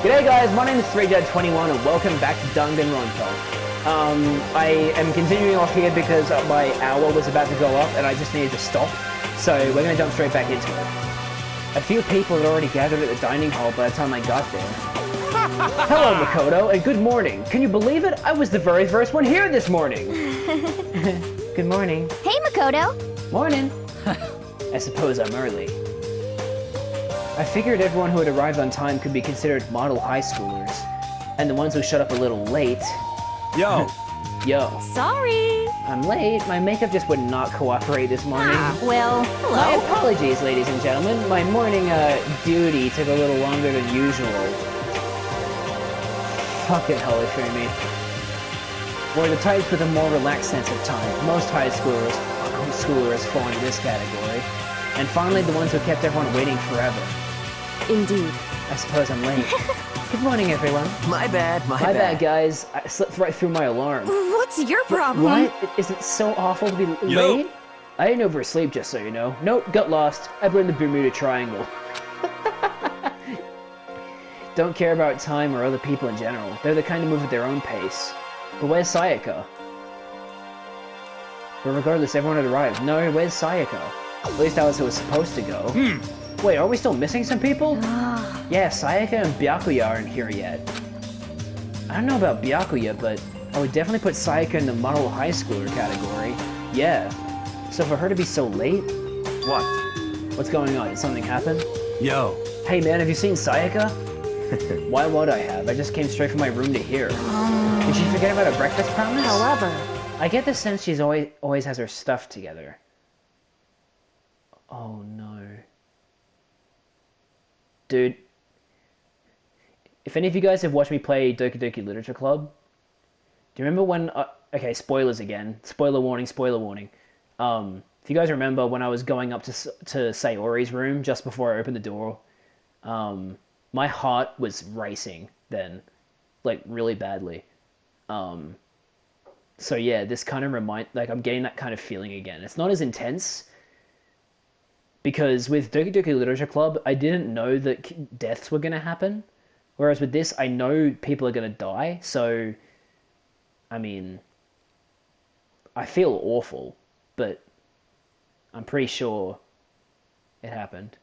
G'day guys, my name is 3Dead21 and welcome back to Danganronpa. I am continuing off here because my hour was about to go up and I just needed to stop. So we're going to jump straight back into it. A few people had already gathered at the dining hall by the time I got there. Hello Makoto, and good morning. Can you believe it? I was the very first one here this morning. Good morning. Hey Makoto. Morning. I suppose I'm early. I figured everyone who had arrived on time could be considered model high schoolers, and the ones who showed up a little late... Yo! Yo. Sorry. I'm late. My makeup just would not cooperate this morning. Well, My hello. apologies, ladies and gentlemen. My morning, duty took a little longer than usual. Fucking hellish for me. We're the types with a more relaxed sense of time. Most high schoolers fall into this category. And finally, the ones who kept everyone waiting forever. Indeed. I suppose I'm late. Good morning, everyone. My bad, my bad, bad. guys. I slipped right through my alarm. What's your problem? What? Is it so awful to be late? I didn't oversleep, just so you know. Nope, got lost. I've learned the Bermuda Triangle. Don't care about time or other people in general. They're the kind to move at their own pace. But where's Sayaka? But regardless, everyone had arrived. No, where's Sayaka? At least that was who was supposed to go. Wait, are we still missing some people? Yeah, Sayaka and Byakuya aren't here yet. I don't know about Byakuya, but I would definitely put Sayaka in the model high schooler category. Yeah. So for her to be so late? What? What's going on? Did something happen? Yo. Hey man, have you seen Sayaka? Why would I have? I just came straight from my room to here. Did she forget about her breakfast promise? However, I get the sense she's always has her stuff together. Oh no. Dude. If any of you guys have watched me play Doki Doki Literature Club, do you remember when... okay, spoilers again. Spoiler warning, spoiler warning. If you guys remember when I was going up to Sayori's room just before I opened the door, my heart was racing then. Like, really badly. So yeah, this kind of I'm getting that kind of feeling again. It's not as intense, because with Doki Doki Literature Club, I didn't know that deaths were going to happen. Whereas with this, I know people are going to die, so... I mean... I feel awful, but... I'm pretty sure... it happened.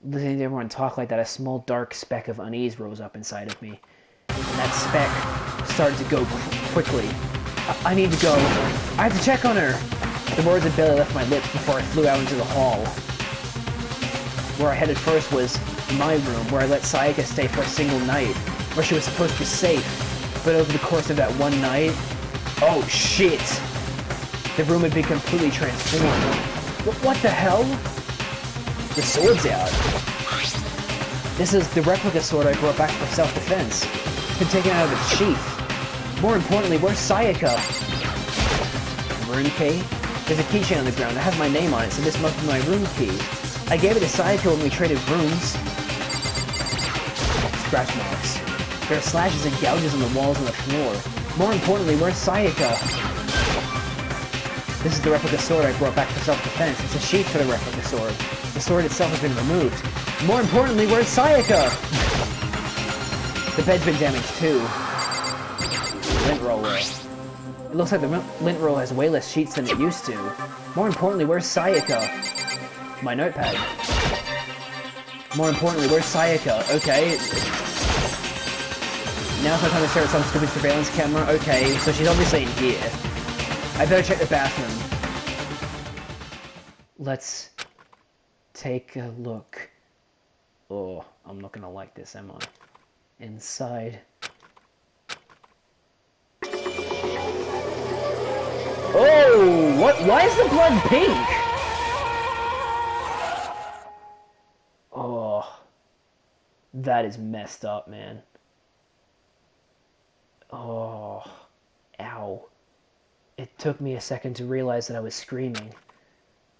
Listening to everyone talk like that, a small dark speck of unease rose up inside of me. And that speck started to go quickly. I need to go. I have to check on her! The words had barely left my lips before I flew out into the hall. Where I headed first was my room, where I let Sayaka stay for a single night, where she was supposed to be safe. But over the course of that one night... oh shit! The room had been completely transformed. What the hell? The sword's out. This is the replica sword I brought back for self-defense. It's been taken out of its sheath. More importantly, where's Sayaka? Room key? There's a keychain on the ground that has my name on it, so this must be my room key. I gave it to Sayaka when we traded rooms. Scratch marks. There are slashes and gouges on the walls and the floor. More importantly, where's Sayaka? This is the replica sword I brought back for self-defense. It's a sheath for the replica sword. The sword itself has been removed. More importantly, where's Sayaka? The bed's been damaged too. Lint roller. It looks like the lint roll has way less sheets than it used to. More importantly, where's Sayaka? My notepad. More importantly, where's Sayaka? Okay. Now's my time to stare at some stupid surveillance camera. Okay, so she's obviously in here. I better check the bathroom. Let's take a look. Oh, I'm not gonna like this, am I? Inside. Oh, what? Why is the blood pink? Oh, that is messed up, man. Oh, ow. It took me a second to realize that I was screaming.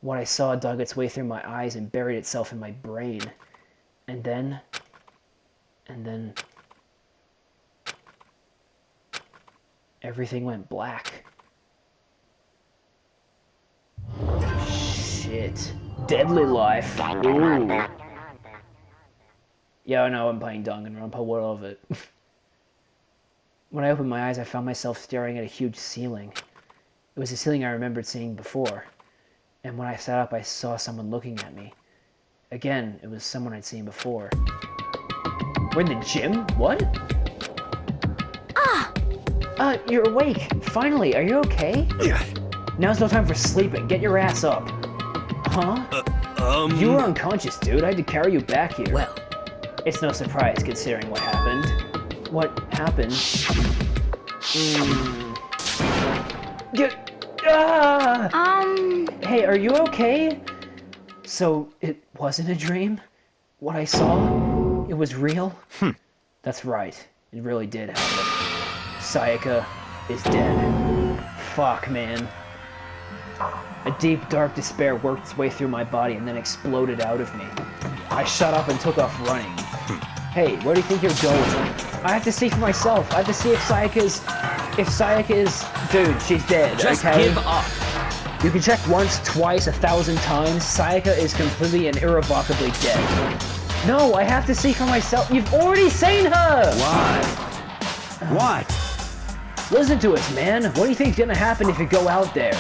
What I saw dug its way through my eyes and buried itself in my brain. And then... everything went black. Shit. Deadly life. Ooh. Yeah, I know, I'm playing Danganronpa, what of it? When I opened my eyes, I found myself staring at a huge ceiling. It was a ceiling I remembered seeing before. And when I sat up, I saw someone looking at me. Again, it was someone I'd seen before. We're in the gym? What? You're awake. Finally, are you okay? Yeah. Now's no time for sleeping. Get your ass up. Huh? You were unconscious, dude. I had to carry you back here. Well. It's no surprise, considering what happened. What happened? Hey, are you okay? So, it wasn't a dream? What I saw? It was real? That's right. It really did happen. Sayaka is dead. Fuck, man. A deep, dark despair worked its way through my body and then exploded out of me. I shut up and took off running. Hey, where do you think you're going? I have to see for myself. I have to see if Sayaka is... Dude, she's dead, Just okay? give up. You can check once, twice, 1,000 times. Sayaka is completely and irrevocably dead. No, I have to see for myself. You've already seen her! Why? What? Listen to us, man. What do you think's gonna happen if you go out there?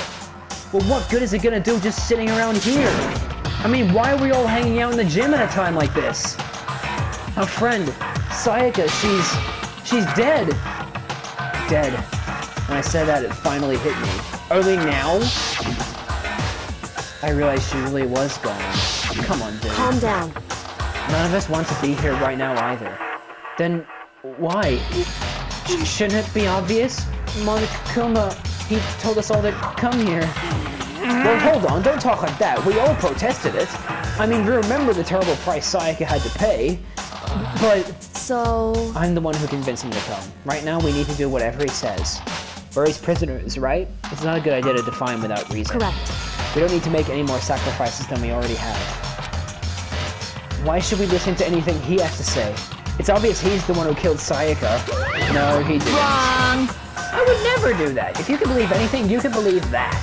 Well, what good is it gonna do just sitting around here? I mean, why are we all hanging out in the gym at a time like this? Our friend, Sayaka, she's dead. Dead. When I said that, it finally hit me. Only now? I realized she really was gone. Come on, dude. Calm down. None of us want to be here right now either. Then, why? Shouldn't it be obvious? Monokuma, he told us all to come here. Well, hold on, don't talk like that. We all protested it. I mean, we remember the terrible price Sayaka had to pay. But So... I'm the one who convinced him to come. Right now, we need to do whatever he says. We're his prisoners, right? It's not a good idea to define without reason. Correct. We don't need to make any more sacrifices than we already have. Why should we listen to anything he has to say? It's obvious he's the one who killed Sayaka. No, he didn't. Wrong! I would never do that. If you can believe anything, you can believe that.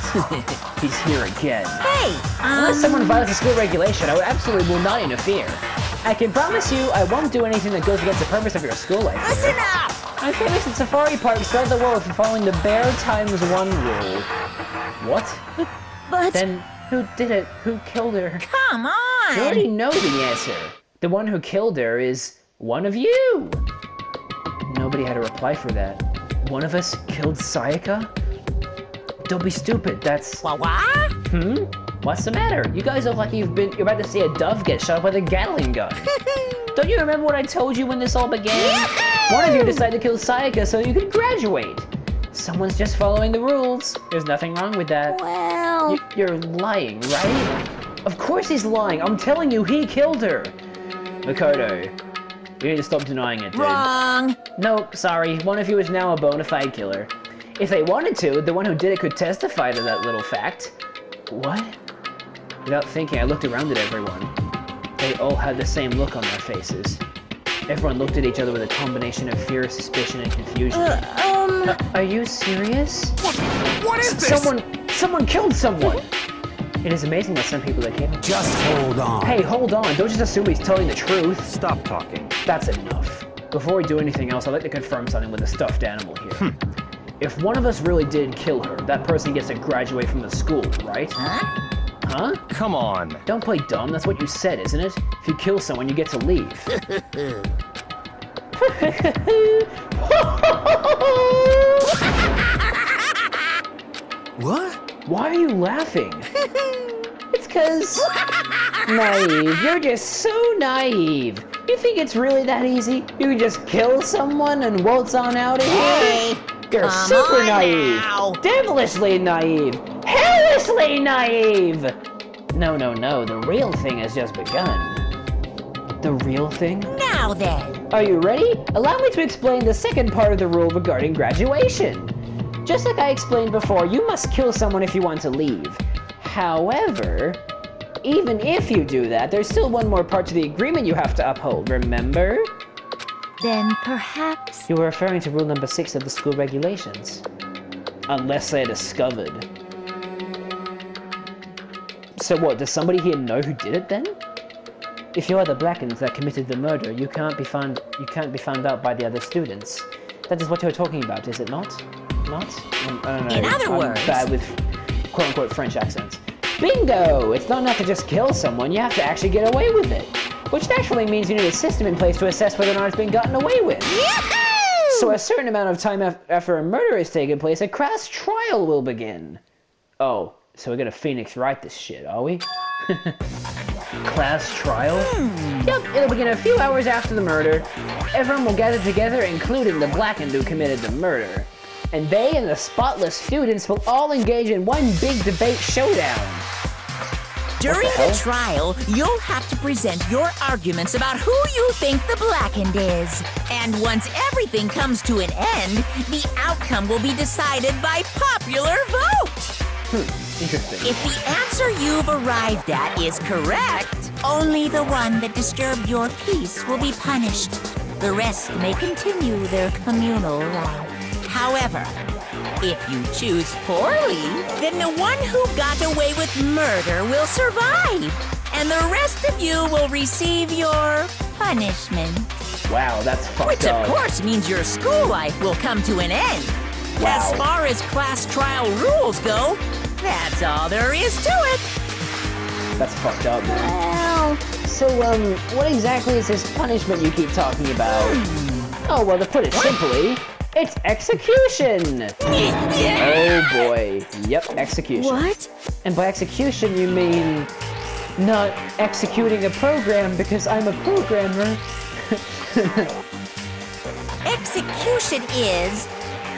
He's here again. Hey! Unless someone violates a school regulation, I absolutely will not interfere. I can promise you I won't do anything that goes against the purpose of your school life here. Listen up! I'm famous in safari parks throughout the world for following the Bear times 1 rule. What? But... Then who did it? Who killed her? Come You already on! know the answer. The one who killed her is one of you. Nobody had a reply for that. One of us killed Sayaka? Don't be stupid. That's... What? What's the matter? You guys look like you're about to see a dove get shot with a Gatling gun. Don't you remember what I told you when this all began? One of you decided to kill Sayaka so you could graduate. Someone's just following the rules. There's nothing wrong with that. Well... You're lying, right? Of course he's lying. I'm telling you, he killed her. Makoto, you need to stop denying it, dude. Wrong! Nope, sorry. One of you is now a bona fide killer. If they wanted to, the one who did it could testify to that little fact. What? Without thinking, I looked around at everyone. They all had the same look on their faces. Everyone looked at each other with a combination of fear, suspicion, and confusion. Are you serious? What is this? Someone killed someone! It is amazing that some people that came... Just hold on. Hey, hold on. Don't just assume he's telling the truth. Stop talking. That's enough. Before we do anything else, I'd like to confirm something with a stuffed animal here. If one of us really did kill her, that person gets to graduate from the school, right? Huh? Come on. Don't play dumb. That's what you said, isn't it? If you kill someone, you get to leave. What? Why are you laughing? It's 'cause... Naive. You're just so naive. You think it's really that easy? You can just kill someone and waltz on out of here? You're super naive. Devilishly naive. Hellishly naive! No, the real thing has just begun. The real thing? Now then! Are you ready? Allow me to explain the second part of the rule regarding graduation. Just like I explained before, you must kill someone if you want to leave. However, even if you do that, there's still one more part to the agreement you have to uphold, remember? Then perhaps... You were referring to rule number 6 of the school regulations. Unless they're discovered. So what, does somebody here know who did it then? If you are the Blackens that committed the murder, you can't be found out by the other students. That is what you're talking about, is it not? Not? I don't know. In other I'm words... bad with quote-unquote French accents. Bingo! It's not enough to just kill someone, you have to actually get away with it. Which naturally means you need a system in place to assess whether or not it's been gotten away with. Yahoo! So a certain amount of time after a murder has taken place, a crass trial will begin. Oh, so we're gonna Phoenix Wright this shit, are we? Class trial? Yep, it'll begin a few hours after the murder. Everyone will gather together, including the Blackened who committed the murder. And they and the spotless students will all engage in one big debate showdown. During the trial, you'll have to present your arguments about who you think the Blackened is. And once everything comes to an end, the outcome will be decided by popular vote. Interesting. If the answer you've arrived at is correct, only the one that disturbed your peace will be punished. The rest may continue their communal life. However, if you choose poorly, then the one who got away with murder will survive, and the rest of you will receive your punishment. Wow, that's fucked Which, up. of course, means your school life will come to an end. Wow. As far as class trial rules go, that's all there is to it. That's fucked up, man. Well, So, what exactly is this punishment you keep talking about? Oh, well, to put it simply, it's execution! Oh boy. Yep, execution. what? And by execution, you mean not executing a program because I'm a programmer. Execution is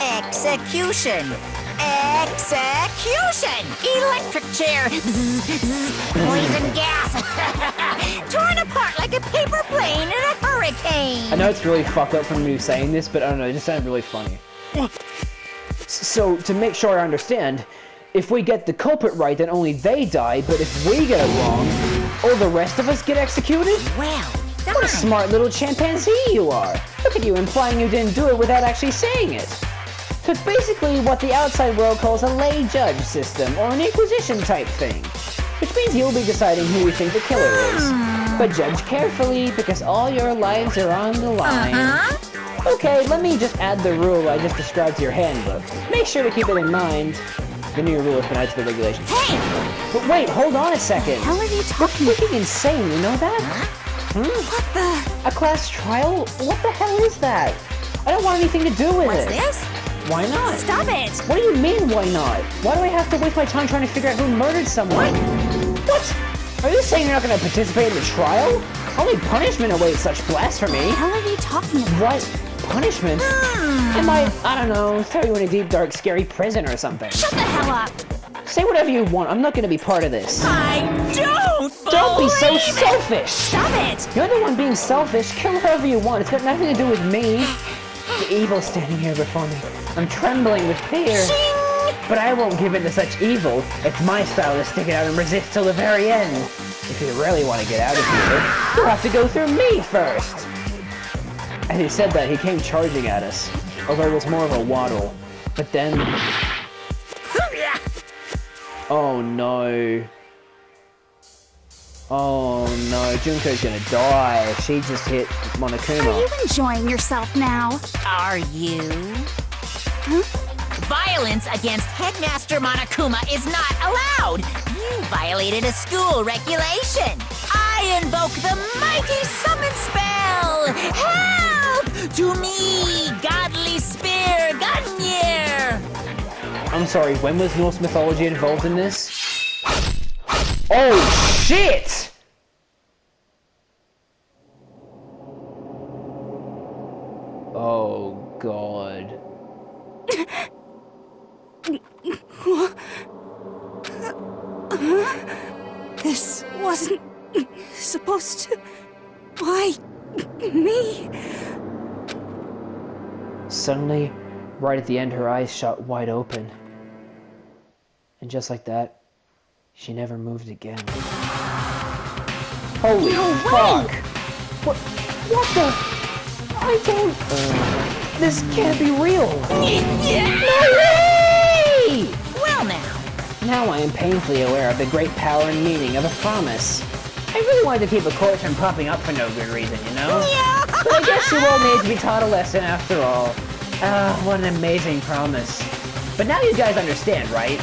execution. Execution! Electric chair! Poison gas! Torn apart like a paper plane in a hurricane! I know it's really fucked up from me saying this, but I don't know, it just sounded really funny. So, to make sure I understand, if we get the culprit right, then only they die, but if we get it wrong, all the rest of us get executed? Well, What a smart little chimpanzee you are! Look at you implying you didn't do it without actually saying it! So it's basically what the outside world calls a lay judge system, or an inquisition type thing. Which means you'll be deciding who you think the killer is. But judge carefully, because all your lives are on the line. Okay, let me just add the rule I just described to your handbook. Make sure to keep it in mind. The new rule has been added to the regulations. Hey! But wait, hold on a second. How are you You're talking? freaking insane, you know that? What the? A class trial? What the hell is that? I don't want anything to do with What's it. this? Why not? Stop it! What do you mean, why not? Why do I have to waste my time trying to figure out who murdered someone? What? Are you saying you're not going to participate in the trial? Only punishment awaits such blasphemy. What the hell are you talking about? What? Punishment? Am I don't know, throw you in a deep, dark, scary prison or something. Shut the hell up! Say whatever you want, I'm not going to be part of this. I Don't be so believe it. selfish! Stop it! You're the one being selfish, kill whoever you want, it's got nothing to do with me. The evil standing here before me. I'm trembling with fear. Ching! But I won't give in to such evil. It's my style to stick it out and resist till the very end. If you really want to get out of here, you'll have to go through me first. As he said that, he came charging at us, although it was more of a waddle. But then... Oh no. Oh no, Junko's gonna die. She just hit Monokuma. Are you enjoying yourself now? Are you? Violence against Headmaster Monokuma is not allowed! You violated a school regulation! I invoke the mighty summon spell! Help! To me, godly spear, Gungnir! I'm sorry, when was Norse mythology involved in this? Oh shit! Oh god. This wasn't supposed to... Why me? Suddenly, right at the end, her eyes shot wide open. And just like that, she never moved again. Holy fuck! What the? I don't... this can't be real! No way! Well now, Now I am painfully aware of the great power and meaning of a promise. I really wanted to keep a corpse from popping up for no good reason, you know? Yeah. But I guess you all need to be taught a lesson after all. Ah, what an amazing promise. But now you guys understand, right?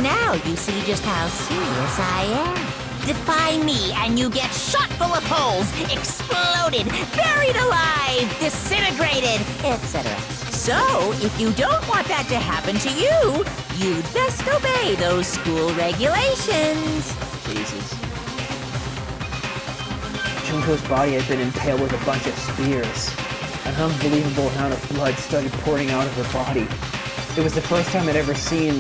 Now you see just how serious I am. Defy me and you get shot full of holes, exploded, buried alive, disintegrated, etc. So, if you don't want that to happen to you, you'd best obey those school regulations. Jesus. Junko's body had been impaled with a bunch of spears. An unbelievable amount of blood started pouring out of her body. It was the first time I'd ever seen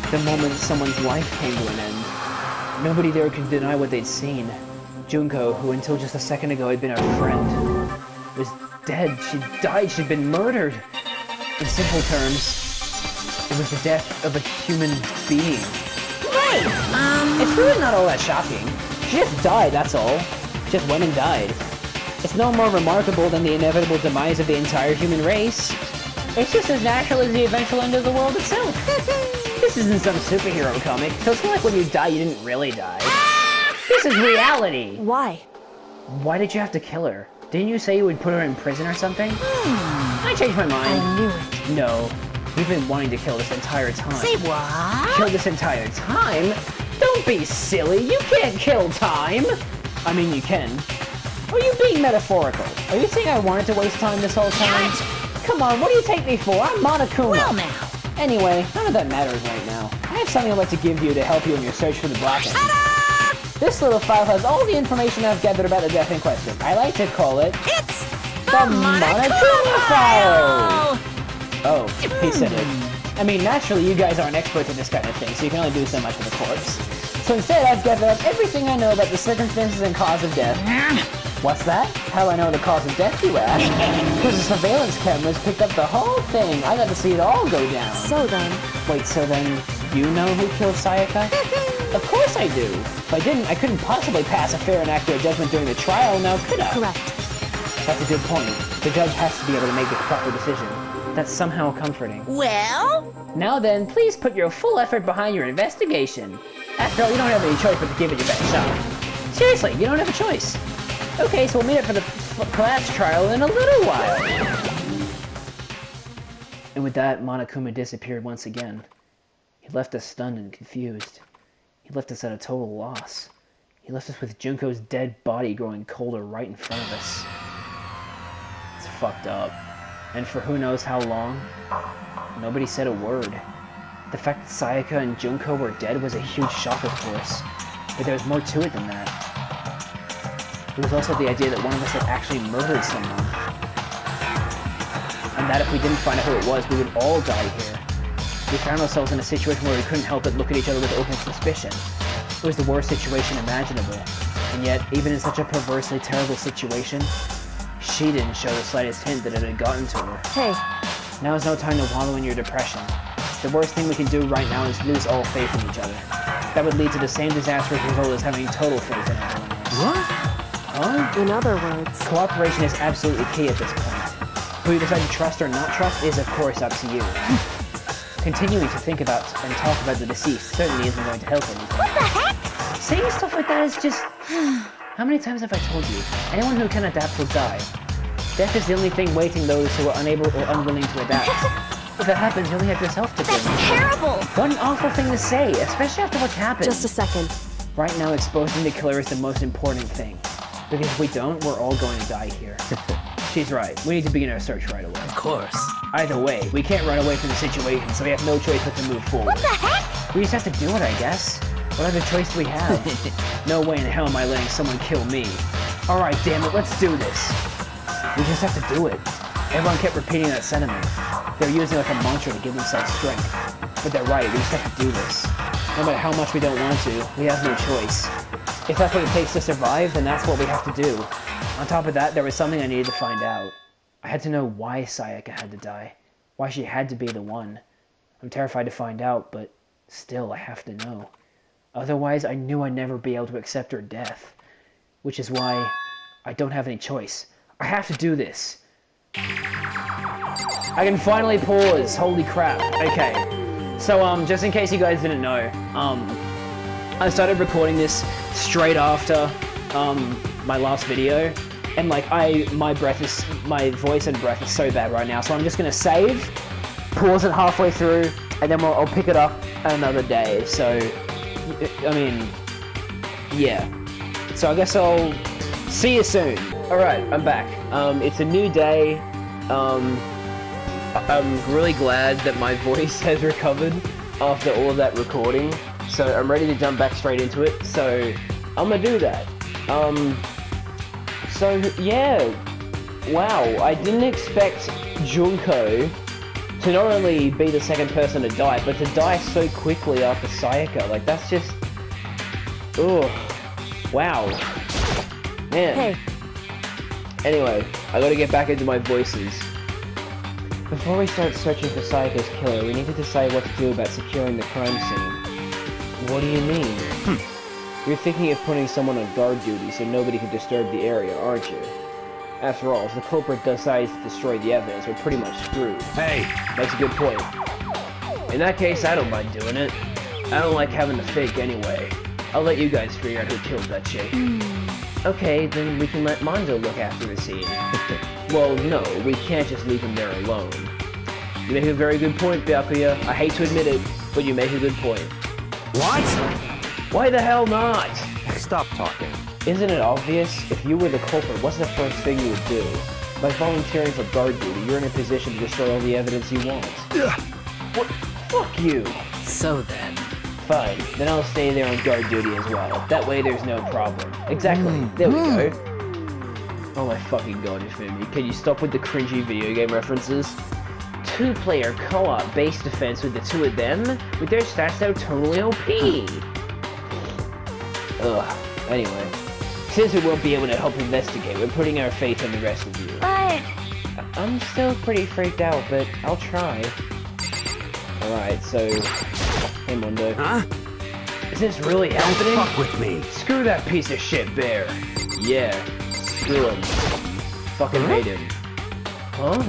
the moment someone's life came to an end. Nobody there could deny what they'd seen. Junko, who until just a second ago had been our friend, was dead. She'd died. She'd been murdered. In simple terms, it was the death of a human being. Wait, It's really not all that shocking. She just died, that's all. Just went and died. It's no more remarkable than the inevitable demise of the entire human race. It's just as natural as the eventual end of the world itself. This isn't some superhero comic, so it's not like when you die, you didn't really die. This is reality! Why? Why did you have to kill her? Didn't you say you would put her in prison or something? I changed my mind. I knew it. No. You've been wanting to kill this entire time. say what? Kill this entire time? Don't be silly, you can't kill time! I mean, you can. Are you being metaphorical? Are you saying I wanted to waste time this whole time? Come on, what do you take me for? I'm Monokuma. Well now. Anyway, none of that matters right now. I have something I'd like to give you to help you in your search for the Blackened. Ta-da! This little file has all the information I've gathered about the death in question. I like to call it It's the the Monokuma Monokuma file! file! Oh, he said it. I mean, naturally, you guys aren't experts at this kind of thing, so you can only do so much with a corpse. So instead, I've gathered up everything I know about the circumstances and cause of death. What's that? How do I know the cause of death, you ask? Because the surveillance cameras picked up the whole thing. I got to see it all go down. So then, Wait, so then you know who killed Sayaka? Of course I do. If I didn't, I couldn't possibly pass a fair and accurate judgment during the trial, now could I? correct. That's a good point. The judge has to be able to make the proper decision. That's somehow comforting. Well, Now then, please put your full effort behind your investigation. After all, you don't have any choice but to give it your best shot. Seriously, you don't have a choice. Okay, so we'll meet up for the class trial in a little while. And with that, Monokuma disappeared once again. He left us stunned and confused. He left us at a total loss. He left us with Junko's dead body growing colder right in front of us. It's fucked up. And for who knows how long, nobody said a word. The fact that Sayaka and Junko were dead was a huge shock, of course. But there was more to it than that. It was also the idea that one of us had actually murdered someone. And that if we didn't find out who it was, we would all die here. We found ourselves in a situation where we couldn't help but look at each other with open suspicion. It was the worst situation imaginable. And yet, even in such a perversely terrible situation, she didn't show the slightest hint that it had gotten to her. Hey, Now is no time to wallow in your depression. The worst thing we can do right now is lose all faith in each other. That would lead to the same disastrous result as having total faith in everyone else. What? Huh? in other words, Cooperation is absolutely key at this point. Who you decide to trust or not trust is, of course, up to you. Continuing to think about and talk about the deceased certainly isn't going to help anything. what the heck? Saying stuff like that is just... How many times have I told you? Anyone who can adapt will die. Death is the only thing waiting those who are unable or unwilling to adapt. If that happens, you only have yourself to blame. That's terrible! What an awful thing to say, especially after what's happened. just a second. Right now, exposing the killer is the most important thing. Because if we don't, we're all going to die here. She's right. We need to begin our search right away. Of course. Either way, we can't run away from the situation, so we have no choice but to move forward. What the heck? We just have to do it, I guess. What other choice do we have? No way in hell am I letting someone kill me. Alright, damn it, let's do this. We just have to do it. Everyone kept repeating that sentiment. They're using it like a mantra to give themselves strength. But they're right, we just have to do this. No matter how much we don't want to, we have no choice. If that's what it takes to survive, then that's what we have to do. On top of that, there was something I needed to find out. I had to know why Sayaka had to die. Why she had to be the one. I'm terrified to find out, but still, I have to know. Otherwise, I knew I'd never be able to accept her death. Which is why I don't have any choice. I have to do this. I can finally pause. Holy crap. Okay. So, just in case you guys didn't know, I started recording this straight after my last video, and like my voice and breath is so bad right now, so I'm just gonna save, pause it halfway through, and then I'll pick it up another day. So, I mean, yeah. So I guess I'll see you soon. Alright, I'm back. It's a new day. I'm really glad that my voice has recovered after all of that recording. So I'm ready to jump back straight into it. So I'm gonna do that. So yeah. Wow, I didn't expect Junko to not only be the second person to die, but to die so quickly after Sayaka. Like, that's just... Ugh. Wow. Man. Hey. Anyway, I gotta get back into my voices. Before we start searching for Sayaka's killer, we need to decide what to do about securing the crime scene. What do you mean? You're thinking of putting someone on guard duty so nobody can disturb the area, aren't you? After all, if the culprit decides to destroy the evidence, we're pretty much screwed. Hey! Makes a good point. In that case, I don't mind doing it. I don't like having to fake anyway. I'll let you guys figure out who killed that chick. Okay, then we can let Mondo look after the scene. Well, no, we can't just leave him there alone. You make a very good point, Byakuya. I hate to admit it, but you make a good point. What? Why the hell not? Stop talking. Isn't it obvious? If you were the culprit, what's the first thing you would do? By volunteering for guard duty, you're in a position to destroy all the evidence you want. What? Fuck you! So then... Fine, then I'll stay there on guard duty as well. That way there's no problem. Exactly, there we go. Oh my fucking god, Ifumi. Can you stop with the cringy video game references? Two-player co-op base defense with the two of them? With their stats that are totally OP! Ugh, anyway. Since we won't be able to help investigate, we're putting our faith in the rest of you. But... I'm still pretty freaked out, but I'll try. Alright, so... Hey, Mondo. Huh? Is this really happening? Don't fuck with me. Screw that piece of shit bear. Yeah, screw him. Fucking hate him. Huh?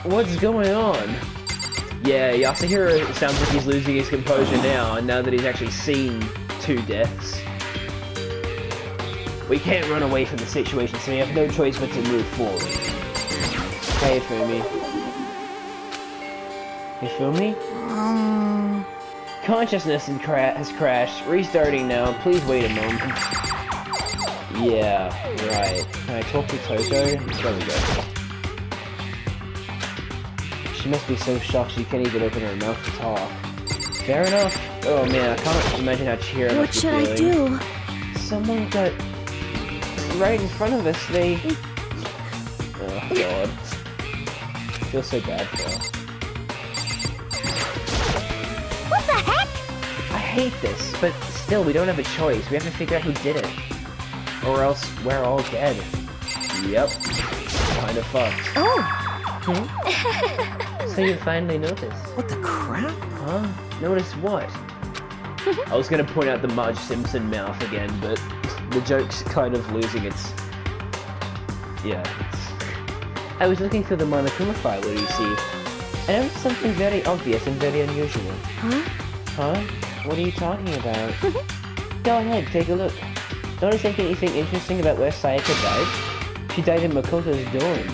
What's going on? Yeah, Yasuhiro sounds like he's losing his composure now that he's actually seen two deaths. We can't run away from the situation, so we have no choice but to move forward. Hey, Fumi. You feel me? Consciousness has crashed. Restarting now. Please wait a moment. Yeah, right. Can I talk to Toto? There we go. She must be so shocked she can't even open her mouth to talk. Fair enough. Oh man, I can't imagine how Chihiro What must be should I feeling. do? Someone got right in front of us. They... Oh god. I feel so bad for her. What the heck? I hate this, but still, we don't have a choice. We have to figure out who did it. Or else, we're all dead. Yep. Kinda fucked. Oh! So you finally noticed. What the crap? Huh? Notice what? I was gonna point out the Marge Simpson mouth again, but the joke's kind of losing its... Yeah. I was looking through the Monokuma file, what do you see? I noticed something very obvious and very unusual. Huh? Huh? What are you talking about? Go ahead, take a look. Notice anything interesting about where Sayaka died? She died in Makoto's dorm.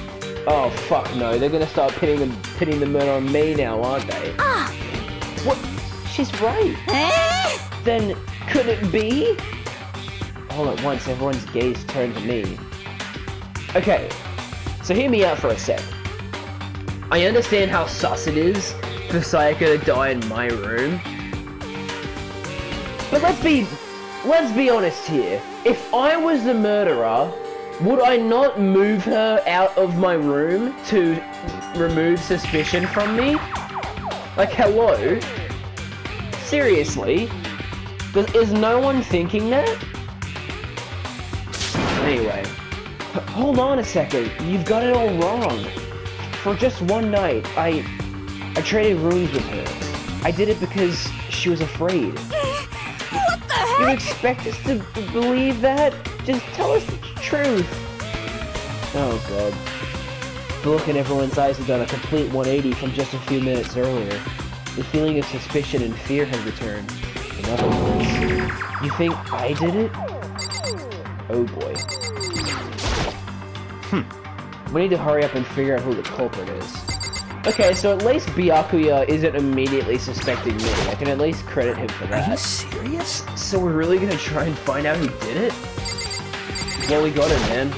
Oh fuck no, they're gonna start pitting the murder on me now, aren't they? Ah! What? She's right! Then, could it be? All at once, everyone's gaze turned to me. Okay, so hear me out for a sec. I understand how sus it is for Sayaka to die in my room. But let's be honest here. If I was the murderer, would I not move her out of my room to remove suspicion from me? Like, hello? Seriously? Is no one thinking that? Anyway, hold on a second. You've got it all wrong. For just one night, I traded rooms with her. I did it because she was afraid. What the heck? You expect us to believe that? Just tell us the truth. Oh god. The look in everyone's eyes had done a complete 180 from just a few minutes earlier. The feeling of suspicion and fear had returned. Another quiz. You think I did it? Oh boy. We need to hurry up and figure out who the culprit is. Okay, so at least Byakuya isn't immediately suspecting me. I can at least credit him for that. Are you serious? So we're really gonna try and find out who did it? Well, we got it, man.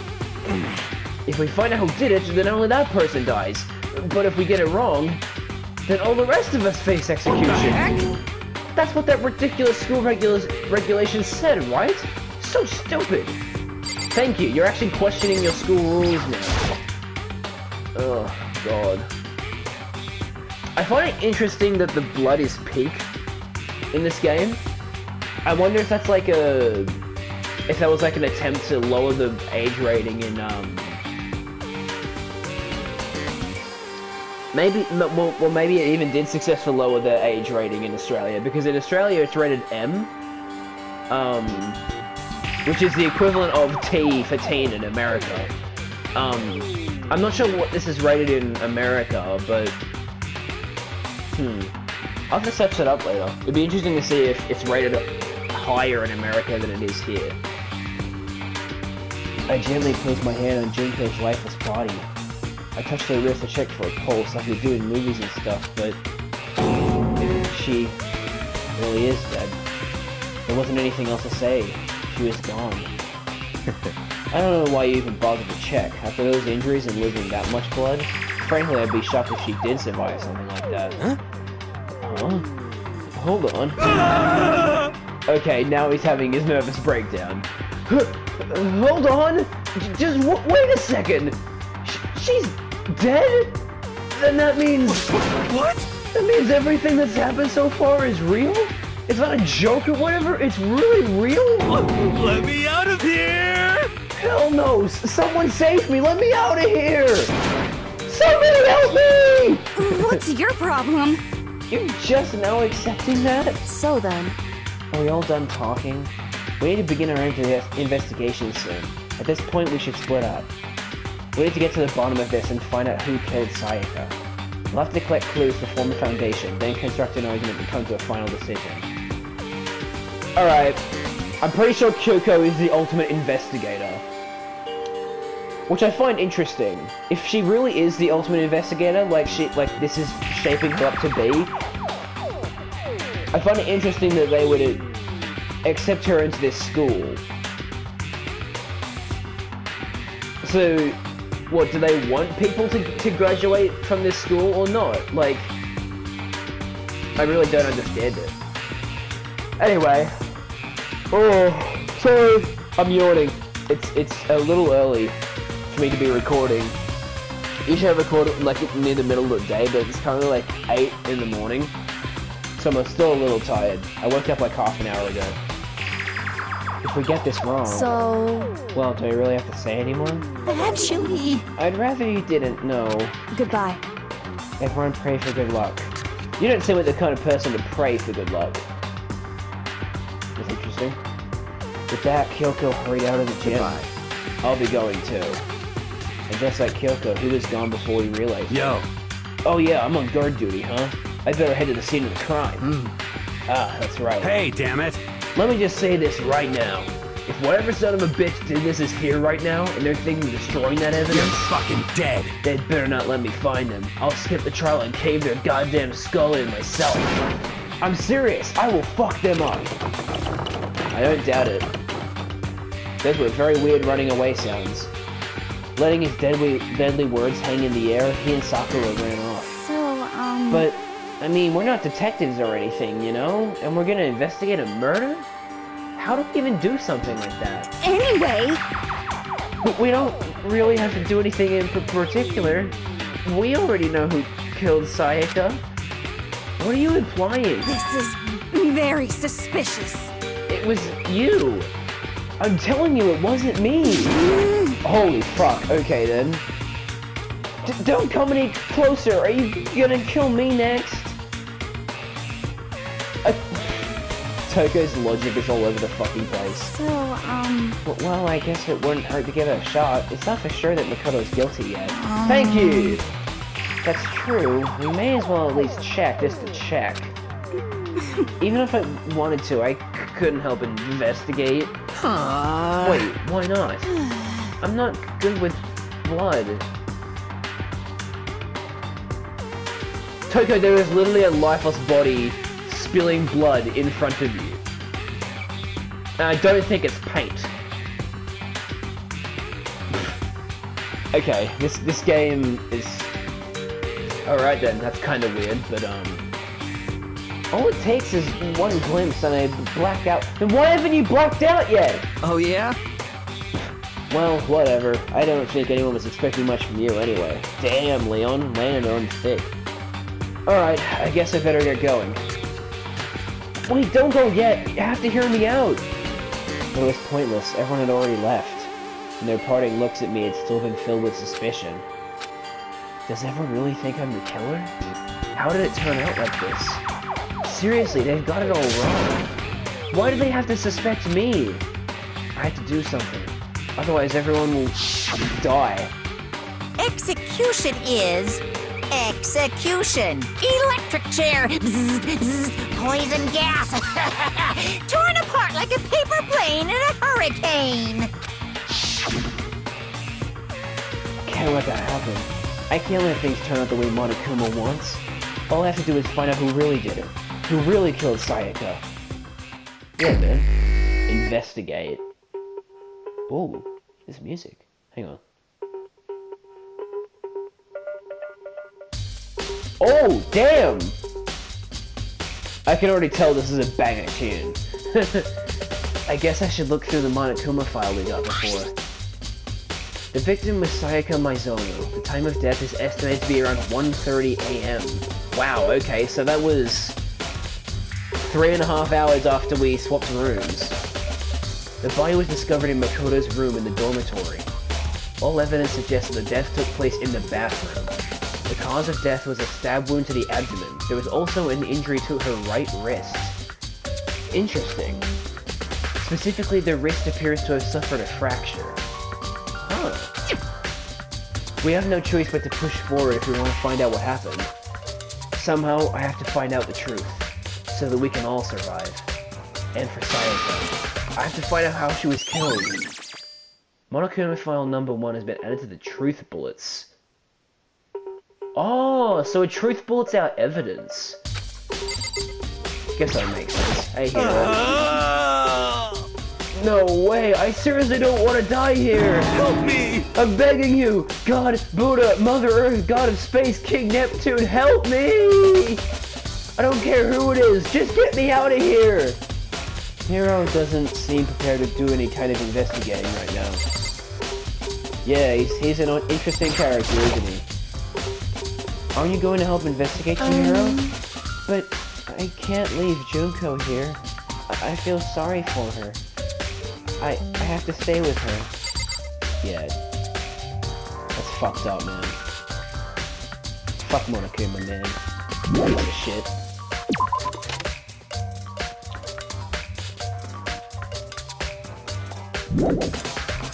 If we find out who did it, then only that person dies. But if we get it wrong, then all the rest of us face execution. That's what that ridiculous school regulation said, right? So stupid. Thank you. You're actually questioning your school rules now. Oh, God. I find it interesting that the blood is pink in this game. I wonder if that's like a... if that was like an attempt to lower the age rating in, maybe, well, maybe it even did successfully lower the age rating in Australia, because in Australia it's rated M, which is the equivalent of T for teen in America. I'm not sure what this is rated in America, but, I'll have to search that up later. It'd be interesting to see if it's rated higher in America than it is here. I gently placed my hand on Junko's lifeless body. I touched her wrist to check for a pulse like we do in movies and stuff, but she really is dead. There wasn't anything else to say. She was gone. I don't know why you even bothered to check. After those injuries and losing that much blood, frankly I'd be shocked if she did survive something like that. Huh? Hold on. Okay, now he's having his nervous breakdown. Hold on! Just wait a second! She's dead? Then that means... What? That means everything that's happened so far is real? It's not a joke or whatever? It's really real? Let me out of here! Hell no! Someone save me! Let me out of here! Somebody help me! What's your problem? You're just now accepting that? So then, Are we all done talking? We need to begin our investigation soon. At this point, we should split up. We need to get to the bottom of this and find out who killed Sayaka. We'll have to collect clues to form a foundation, then construct an argument and come to a final decision. Alright, I'm pretty sure Kyoko is the ultimate investigator. Which I find interesting. If she really is the ultimate investigator, like this is shaping her up to be, I find it interesting that they would accept her into this school. So, what, do they want people to graduate from this school or not? Like, I really don't understand it. Anyway, oh, sorry, I'm yawning. It's a little early for me to be recording. Usually I record it like near the middle of the day, but it's currently like 8 in the morning, so I'm still a little tired. I woke up like half an hour ago. If we get this wrong... so... Well, do I really have to say anymore? Actually... I'd rather you didn't know. Goodbye. Everyone pray for good luck. You don't seem like the kind of person to pray for good luck. That's interesting. With that, Kyoko hurried out of the gym. Goodbye. I'll be going too. And just like Kyoko, he was gone before we realized it. Yo. Oh yeah, I'm on guard duty, huh? I better head to the scene of the crime. Ah, that's right. Hey, damn it. Let me just say this right now. If whatever son of a bitch did this is here right now, and they're thinking of destroying that You're evidence, fucking dead. they'd better not let me find them. I'll skip the trial and cave their goddamn skull in myself. I'm serious. I will fuck them up. I don't doubt it. Those were very weird running away sounds. Letting his deadly words hang in the air, he and Sakura ran off. So, But, I mean, we're not detectives or anything, you know? And we're gonna investigate a murder? How do we even do something like that? anyway... We don't really have to do anything in particular. We already know who killed Sayaka. What are you implying? This is very suspicious. It was you. I'm telling you, it wasn't me. Holy fuck. Okay, then. Don't come any closer. Are you gonna kill me next? Toko's logic is all over the fucking place. So, Well, I guess it wouldn't hurt to give it a shot. It's not for sure that Makoto's guilty yet. Thank you! That's true. We may as well at least check, just to check. Even if I wanted to, I couldn't help investigate. Wait, why not? I'm not good with blood. Toko, there is literally a lifeless body spilling blood in front of you. And I don't think it's paint. Okay, this game is... Alright then, that's kind of weird, but all it takes is one glimpse and I black out. Then why haven't you blacked out yet? Oh yeah? Well, whatever. I don't think anyone was expecting much from you anyway. Damn, Leon, landed on thick. Alright, I guess I better get going. Wait, don't go yet! You have to hear me out! But it was pointless. Everyone had already left. And their parting looks at me had still been filled with suspicion. Does everyone really think I'm the killer? How did it turn out like this? Seriously, they've got it all wrong. Why do they have to suspect me? I have to do something. Otherwise everyone will die. Execution is execution. Electric chair. Bzz, bzz, poison gas. Torn apart like a paper plane in a hurricane. Can't let that happen. I can't let things turn out the way Monokuma wants. All I have to do is find out who really did it. Who really killed Sayaka. Yeah, man. Investigate. Ooh, there's music. Hang on. Oh, damn! I can already tell this is a banger tune. I guess I should look through the Monokuma file we got before. The victim was Sayaka Maizono. The time of death is estimated to be around 1:30 a.m. Wow, okay, so that was 3.5 hours after we swapped rooms. The body was discovered in Makoto's room in the dormitory. All evidence suggests that the death took place in the bathroom. The cause of death was a stab wound to the abdomen. There was also an injury to her right wrist. Interesting. Specifically, the wrist appears to have suffered a fracture. Huh. We have no choice but to push forward if we want to find out what happened. Somehow, I have to find out the truth, so that we can all survive. And for Sayaka, I have to find out how she was killed. Monokuma file number 1 has been added to the truth bullets. Oh, so a truth bullet's our evidence. Guess that makes sense. I hear it. No way, I seriously don't want to die here! Help me! I'm begging you! God, Buddha, Mother Earth, God of Space, King Neptune, help me! I don't care who it is, just get me out of here! Hiro doesn't seem prepared to do any kind of investigating right now. Yeah, he's an interesting character, isn't he? Aren't you going to help investigate, Hiro? But I can't leave Junko here. I feel sorry for her. I have to stay with her. Yeah. That's fucked up, man. Fuck Monokuma, man. Piece of shit.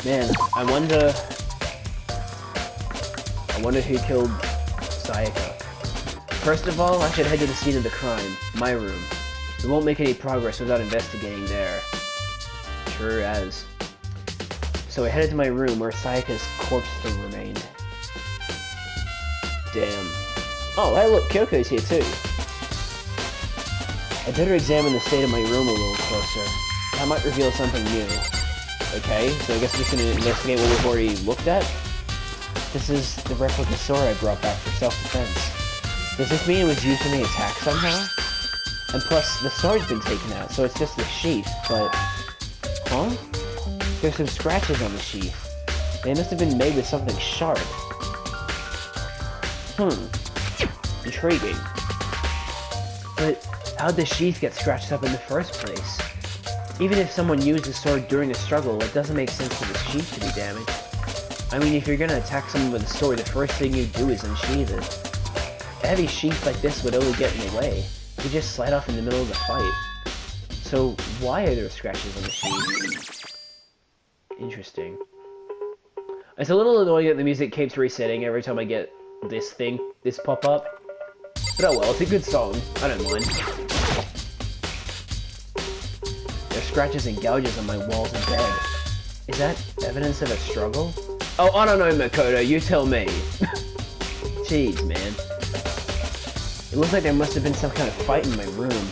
Man, I wonder who killed Sayaka. First of all, I should head to the scene of the crime, my room. We won't make any progress without investigating there. Sure as. So I headed to my room where Sayaka's corpse still remained. Damn. Oh, hey look, Kyoko's here too. I better examine the state of my room a little closer. That might reveal something new. Okay, so I guess we're just gonna investigate what we've already looked at. This is the replica sword I brought back for self-defense. Does this mean it was used in the attack somehow? And plus, the sword's been taken out, so it's just the sheath, but... Huh? There's some scratches on the sheath. They must have been made with something sharp. Intriguing. But how'd the sheath get scratched up in the first place? Even if someone used the sword during the struggle, it doesn't make sense for the sheath to be damaged. I mean, if you're gonna attack someone with a sword, the first thing you do is unsheath it. A heavy sheath like this would only get in the way. You just slide off in the middle of the fight. So, why are there scratches on the sheath? Interesting. It's a little annoying that the music keeps resetting every time I get this pop-up. But oh well, it's a good song. I don't mind. scratches and gouges on my walls and bed. Is that evidence of a struggle? Oh, I don't know, Makoto. You tell me. Jeez, man. It looks like there must have been some kind of fight in my room.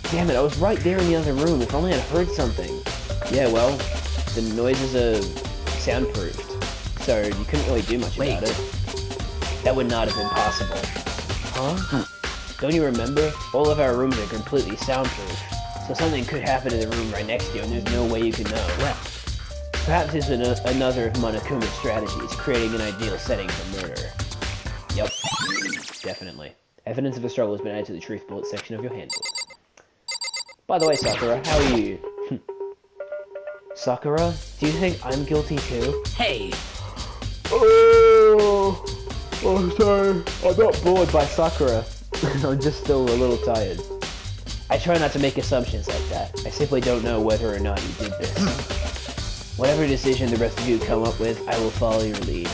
Damn it, I was right there in the other room. If only I'd heard something. Yeah, well, the noises are soundproofed, so you couldn't really do much about it. That would not have been possible. Huh? Don't you remember? All of our rooms are completely soundproof, so something could happen in the room right next to you, and there's no way you can know. Well, perhaps it's another of Monokuma's strategies, creating an ideal setting for murder. Yep, definitely. Evidence of a struggle has been added to the truth bullet section of your handbook. By the way, Sakura, how are you? Sakura, do you think I'm guilty too? Hey! Oh, sorry. I got bored by Sakura. I'm just still a little tired. I try not to make assumptions like that. I simply don't know whether or not you did this. Whatever decision the rest of you come up with, I will follow your lead.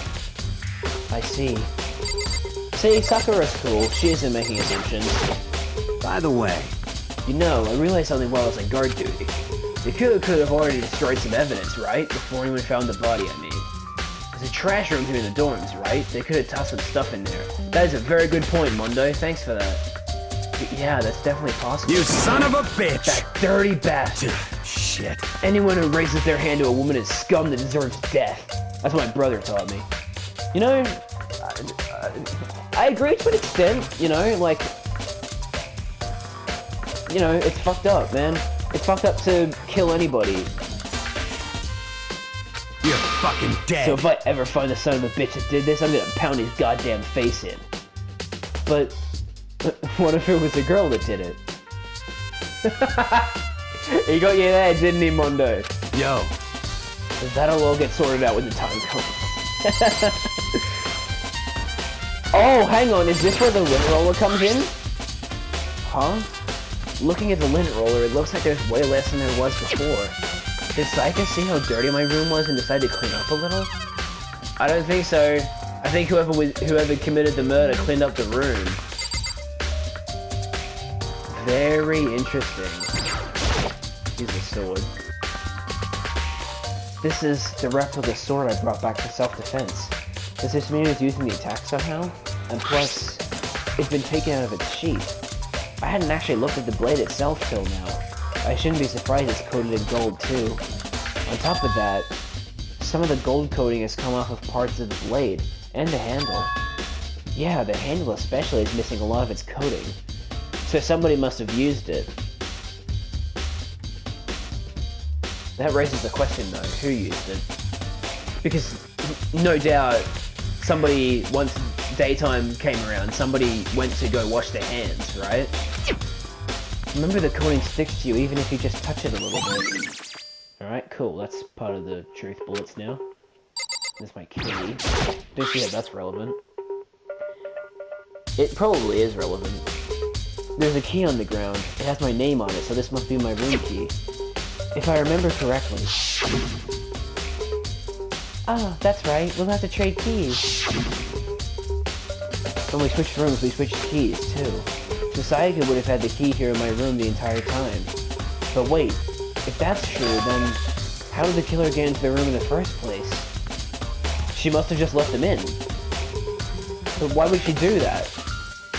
I see. See, Sakura's cool. She isn't making assumptions. By the way, You know, I realized something while I was on guard duty. They could have already destroyed some evidence, right? Before anyone found the body, I mean. There's a trash room here in the dorms, right? They could have tossed some stuff in there. That is a very good point, Mondo. Thanks for that. Yeah, that's definitely possible. you son of a bitch! That dirty bastard. Shit. Anyone who raises their hand to a woman is scum that deserves death. That's what my brother taught me. You know, I agree to an extent, you know, like... You know, it's fucked up, man. It's fucked up to kill anybody. You're fucking dead. So if I ever find the son of a bitch that did this, I'm gonna pound his goddamn face in. But what if it was a girl that did it? He got you there, didn't he, Mondo? Yo. That'll all get sorted out when the time comes. Oh, hang on, is this where the lint roller comes in? Huh? Looking at the lint roller, it looks like there's way less than there was before. Did Saika see how dirty my room was and decide to clean up a little? I don't think so. I think whoever committed the murder cleaned up the room. Very interesting. Use the sword. This is the replica sword I brought back for self-defense. Does this mean it's using the attack somehow? And plus, it's been taken out of its sheath. I hadn't actually looked at the blade itself till now. I shouldn't be surprised it's coated in gold too. On top of that, some of the gold coating has come off of parts of the blade, and the handle. Yeah, the handle especially is missing a lot of its coating. So somebody must have used it. That raises the question though, who used it? Because, no doubt, somebody, once daytime came around, somebody went to go wash their hands, right? Remember, the coating sticks to you even if you just touch it a little bit. Alright, cool, that's part of the truth bullets now. There's my key. Don't see how that's relevant. It probably is relevant. There's a key on the ground. It has my name on it, so this must be my room key. If I remember correctly. Oh, that's right. We'll have to trade keys. When we switched rooms, we switched keys, too. So Saika would have had the key here in my room the entire time. But wait, if that's true, then how did the killer get into the room in the first place? She must have just let them in. But why would she do that?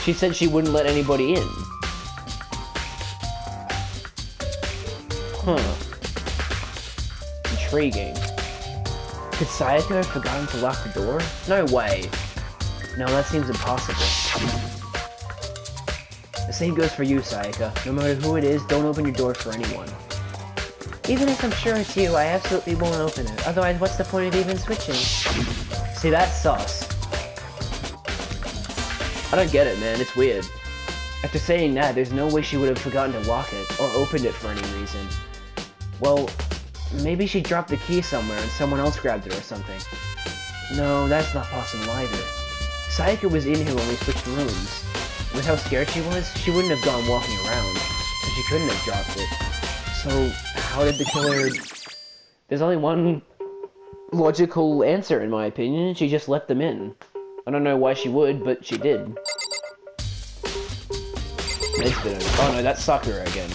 She said she wouldn't let anybody in. Huh. Intriguing. Could Sayaka have forgotten to lock the door? No way. No, that seems impossible. The same goes for you, Sayaka. No matter who it is, don't open your door for anyone. Even if I'm sure it's you, I absolutely won't open it. Otherwise, what's the point of even switching? See, that's sus. I don't get it, man. It's weird. After saying that, there's no way she would have forgotten to lock it, or opened it for any reason. Well, maybe she dropped the key somewhere and someone else grabbed it or something. No, that's not possible either. Sayaka was in here when we switched rooms. With how scared she was, she wouldn't have gone walking around, so she couldn't have dropped it. So, how did the killer... There's only one logical answer, in my opinion. She just let them in. I don't know why she would, but she did. Oh no, that's Sakura again.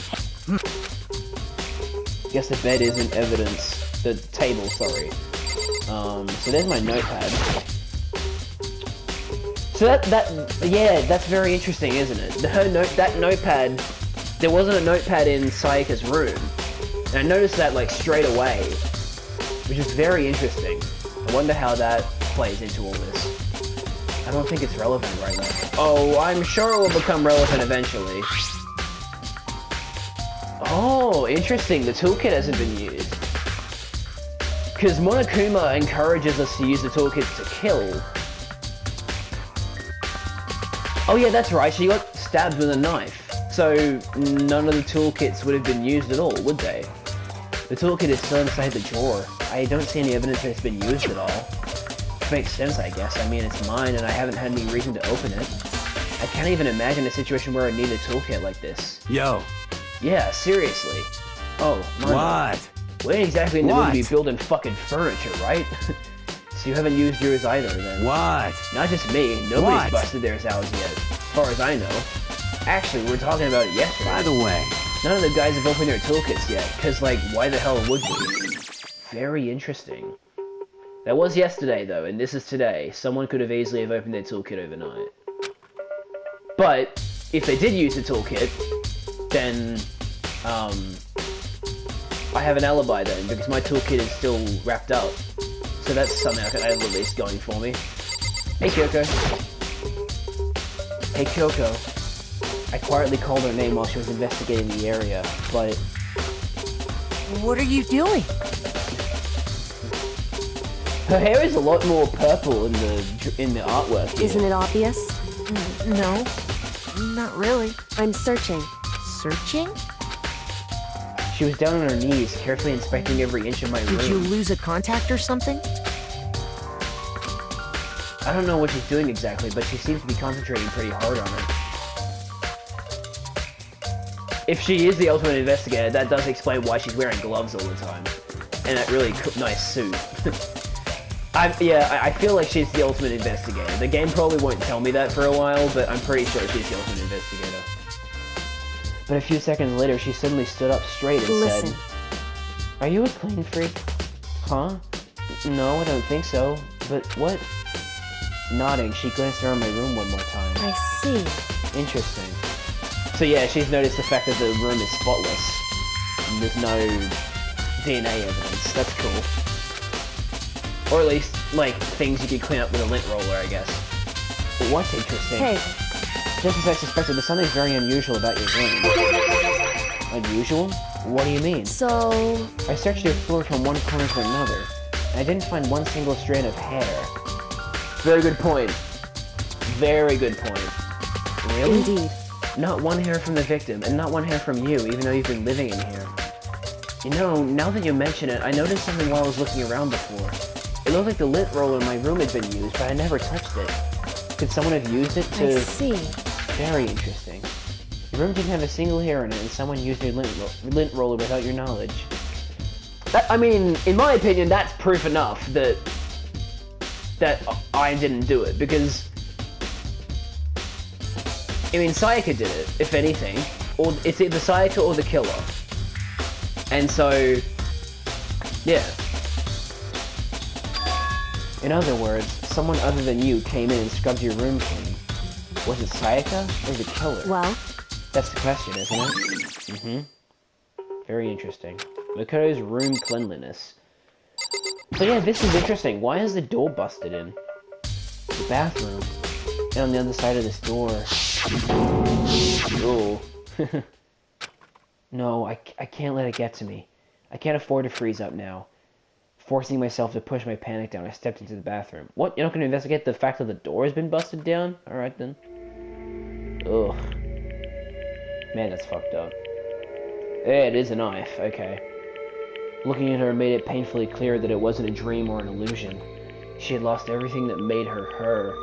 Guess the bed isn't evidence. The table, sorry. So there's my notepad. So yeah, that's very interesting, isn't it? That notepad, there wasn't a notepad in Sayaka's room. And I noticed that, like, straight away. Which is very interesting. I wonder how that plays into all this. I don't think it's relevant right now. Oh, I'm sure it will become relevant eventually. Oh, interesting. The toolkit hasn't been used. Because Monokuma encourages us to use the toolkit to kill. Oh yeah, that's right. She got stabbed with a knife. So none of the toolkits would have been used at all, would they? The toolkit is still inside the drawer. I don't see any evidence that it's been used at all. Which makes sense, I guess. I mean, it's mine and I haven't had any reason to open it. I can't even imagine a situation where I need a toolkit like this. Yo. Yeah, seriously. Oh, my. What? We ain't exactly in the mood to be building fucking furniture, right? So you haven't used yours either, then? What? Not just me. Nobody's busted theirs out yet, as far as I know. Actually, we were talking about it yesterday. By the way, none of the guys have opened their toolkits yet, because, like, why the hell would we? Very interesting. That was yesterday, though, and this is today. Someone could have easily have opened their toolkit overnight. But, if they did use the toolkit, then, I have an alibi then, because my toolkit is still wrapped up. So that's something I have at least going for me. Hey, Kyoko. Hey, Kyoko. I quietly called her name while she was investigating the area, but... What are you doing? Her hair is a lot more purple in the artwork here. Isn't it obvious? No, not really. I'm searching. Searching? She was down on her knees, carefully inspecting every inch of my room. Did you lose a contact or something? I don't know what she's doing exactly, but she seems to be concentrating pretty hard on it. If she is the ultimate investigator, that does explain why she's wearing gloves all the time. And that really nice suit. I feel like she's the ultimate investigator. The game probably won't tell me that for a while, but I'm pretty sure she's the ultimate investigator. But a few seconds later, she suddenly stood up straight and said, "Are you a clean freak?" Huh? No, I don't think so. But what? Nodding, she glanced around my room one more time. I see. Interesting. So yeah, she's noticed the fact that the room is spotless. And there's no DNA evidence. That's cool. Or at least, like, things you could clean up with a lint roller, I guess. But what's interesting? Hey. Just as I suspected, there's something very unusual about your room. Unusual? What do you mean? So... I searched your floor from one corner to another, and I didn't find one single strand of hair. Very good point. Very good point. Really? Indeed. Not one hair from the victim, and not one hair from you, even though you've been living in here. You know, now that you mention it, I noticed something while I was looking around before. It looked like the lint roller in my room had been used, but I never touched it. Could someone have used it to... I see. Very interesting. Your room didn't have a single hair in it, and someone used your lint roller without your knowledge. I mean, in my opinion, that's proof enough that I didn't do it, because... I mean, Sayaka did it, if anything. Or it's either Sayaka or the killer. And so... yeah. In other words, someone other than you came in and scrubbed your room clean. Was it Sayaka or the killer? Well? That's the question, isn't it? Mm-hmm. Very interesting. Makoto's room cleanliness. So yeah, this is interesting. Why is the door busted in? The bathroom. And on the other side of this door... oh. No, I can't let it get to me. I can't afford to freeze up now. Forcing myself to push my panic down, I stepped into the bathroom. What? You're not going to investigate the fact that the door has been busted down? Alright then. Ugh. Man, that's fucked up. Yeah, it is a knife. Okay. Looking at her made it painfully clear that it wasn't a dream or an illusion. She had lost everything that made her her.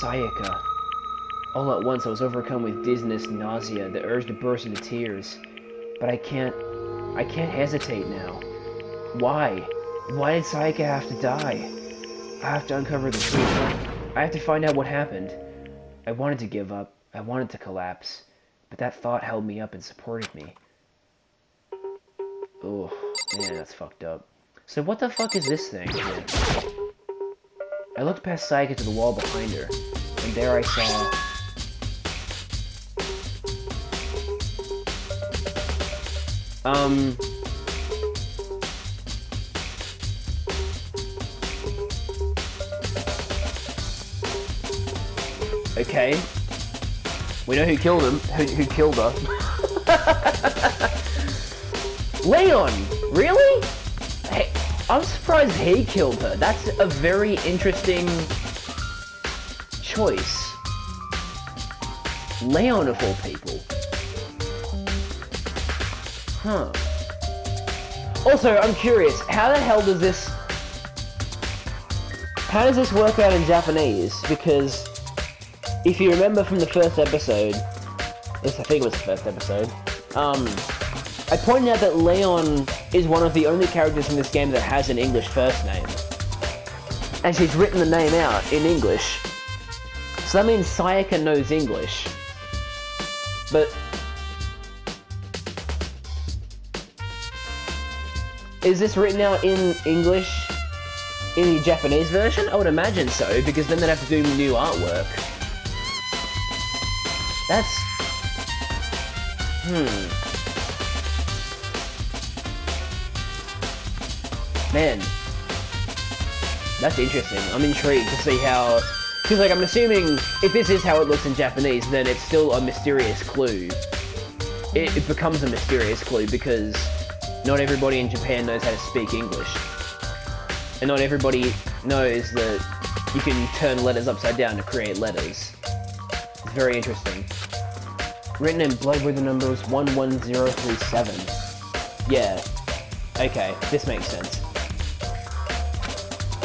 Sayaka. All at once I was overcome with dizziness and nausea, the urge to burst into tears. But I can't hesitate now. Why? Why did Sayaka have to die? I have to uncover the truth. I have to find out what happened. I wanted to give up. I wanted to collapse. But that thought held me up and supported me. Oh, man, that's fucked up. So what the fuck is this thing here? I looked past Sayaka to the wall behind her, and there I saw... Okay. We know who killed him. Who killed her. Leon! Really? Hey, I'm surprised he killed her. That's a very interesting choice. Leon of all people. Huh. Also, I'm curious, how the hell does this... How does this work out in Japanese? Because if you remember from the first episode, yes, I think it was the first episode, I pointed out that Leon is one of the only characters in this game that has an English first name. And she's written the name out in English. So that means Sayaka knows English. But... is this written out in English in the Japanese version? I would imagine so, because then they'd have to do new artwork. That's... Man. That's interesting. I'm intrigued to see how... because, like, I'm assuming if this is how it looks in Japanese, then it's still a mysterious clue. It becomes a mysterious clue because not everybody in Japan knows how to speak English. And not everybody knows that you can turn letters upside down to create letters. It's very interesting. Written in blood with the numbers 11037. Yeah. Okay, this makes sense.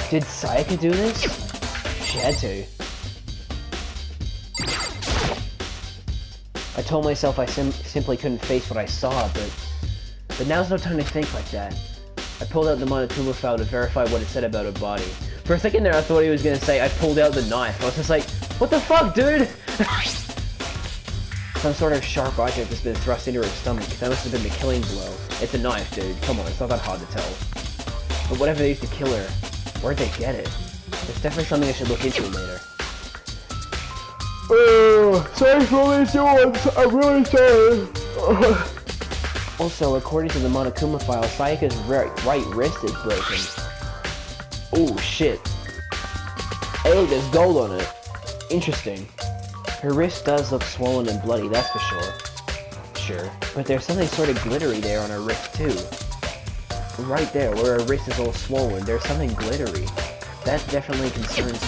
Did Sayaka do this? She had to. I told myself I simply couldn't face what I saw, but now's no time to think like that. I pulled out the Monokuma file to verify what it said about her body. For a second there I thought he was gonna say I pulled out the knife. I was just like, what the fuck, dude? Some sort of sharp object has been thrust into her stomach. That must have been the killing blow. It's a knife, dude. Come on, it's not that hard to tell. But whatever they used to kill her, where'd they get it? It's definitely something I should look into later. Sorry for all these ones. I'm really sorry. Also, according to the Monokuma file, Sayaka's right wrist is broken. Oh shit. Hey look, there's gold on it. Interesting. Her wrist does look swollen and bloody, that's for sure. Sure. But there's something sort of glittery there on her wrist too. Right there, where her wrist is all swollen, there's something glittery. That definitely concerns me.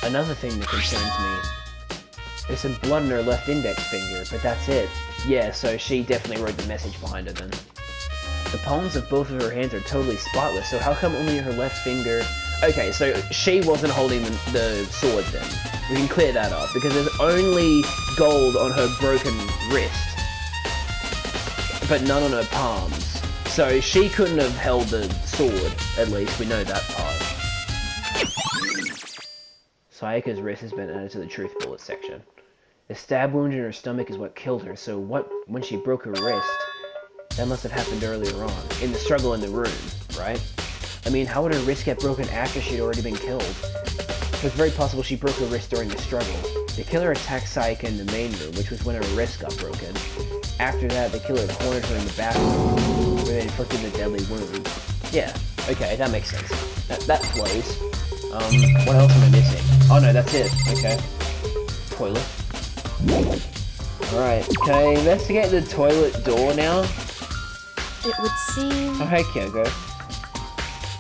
Another thing that concerns me. There's some blood on her left index finger, but that's it. Yeah, so she definitely wrote the message behind it then. The palms of both of her hands are totally spotless, so how come only her left finger... Okay, so she wasn't holding the sword then. We can clear that up, because there's only gold on her broken wrist, but none on her palms. So she couldn't have held the sword, at least, we know that part. Sayaka's wrist has been added to the truth bullet section. The stab wound in her stomach is what killed her, so when she broke her wrist, that must have happened earlier on, in the struggle in the room, right? I mean, how would her wrist get broken after she'd already been killed? It's very possible she broke her wrist during the struggle. The killer attacked Sayaka in the main room, which was when her wrist got broken. After that, the killer cornered her in the bathroom, where they inflicted a deadly wound. Yeah, okay, that makes sense. That flows. What else am I missing? Oh no, that's it. Okay. Toilet. Alright, can I investigate the toilet door now? It would seem... Oh, hey, Kyoko.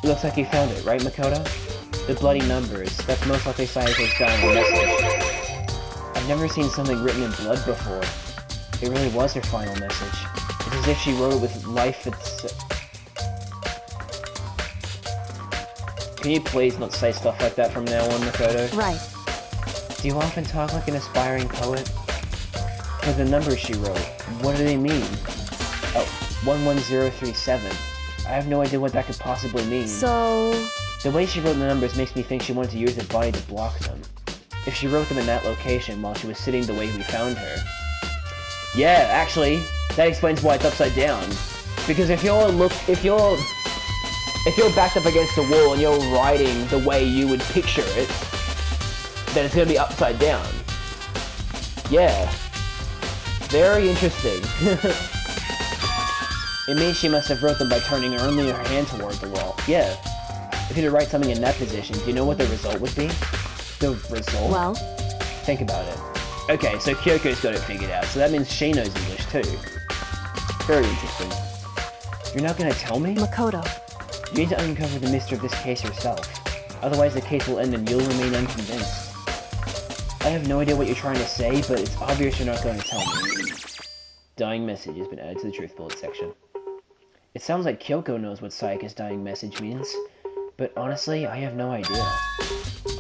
Looks like you found it, right, Makoto? The bloody numbers. That's most likely Sayaka's dying message. I've never seen something written in blood before. It really was her final message. It's as if she wrote it with life itself. Can you please not say stuff like that from now on, Makoto? Right. Do you often talk like an aspiring poet? For the numbers she wrote, what do they mean? Oh, 11037. I have no idea what that could possibly mean. So... The way she wrote the numbers makes me think she wanted to use her body to block them. If she wrote them in that location while she was sitting the way we found her. Yeah, actually, that explains why it's upside down. Because if you're backed up against the wall and you're riding the way you would picture it, then it's gonna be upside down. Yeah. Very interesting. It means she must have wrote them by turning only her hand toward the wall. Yeah. If you were to write something in that position, do you know what the result would be? The result? Well? Think about it. Okay, so Kyoko's got it figured out, so that means she knows English too. Very interesting. You're not gonna tell me? Makoto. You need to uncover the mystery of this case yourself. Otherwise the case will end and you'll remain unconvinced. I have no idea what you're trying to say, but it's obvious you're not going to tell me. Dying message has been added to the truth bullet section. It sounds like Kyoko knows what Sayaka's dying message means, but honestly, I have no idea.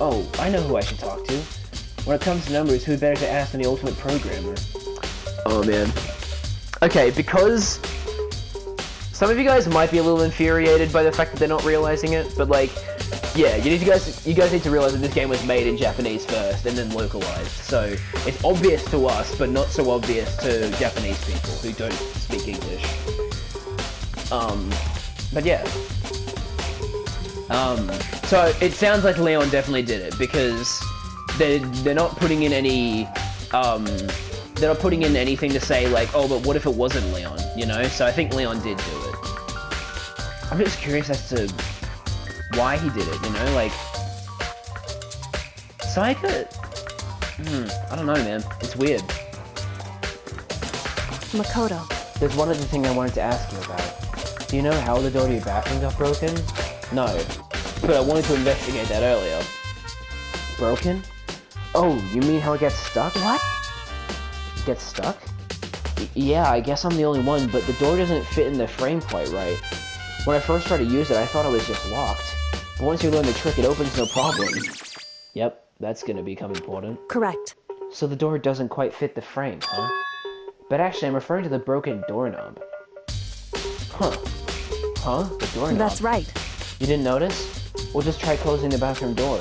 Oh, I know who I should talk to. When it comes to numbers, who better to ask than the ultimate programmer? Oh man. Okay, because some of you guys might be a little infuriated by the fact that they're not realizing it, but like, yeah, you guys need to realize that this game was made in Japanese first and then localized. So it's obvious to us, but not so obvious to Japanese people who don't speak English. But yeah. So it sounds like Leon definitely did it because they're not putting in any they're not putting in anything to say like, oh, but what if it wasn't Leon, you know? So I think Leon did do it. I'm just curious as to why he did it, you know, like Sayaka. I don't know, man. It's weird. Makoto. There's one other thing I wanted to ask you about. Do you know how the door to your bathroom got broken? No, but I wanted to investigate that earlier. Broken? Oh, you mean how it gets stuck? What? Gets stuck? Yeah, I guess I'm the only one, but the door doesn't fit in the frame quite right. When I first tried to use it, I thought it was just locked. But once you learn the trick, it opens no problem. Yep, that's gonna become important. Correct. So the door doesn't quite fit the frame, huh? But actually, I'm referring to the broken doorknob. Huh. Huh? The doorknob? That's right. You didn't notice? We'll just try closing the bathroom door.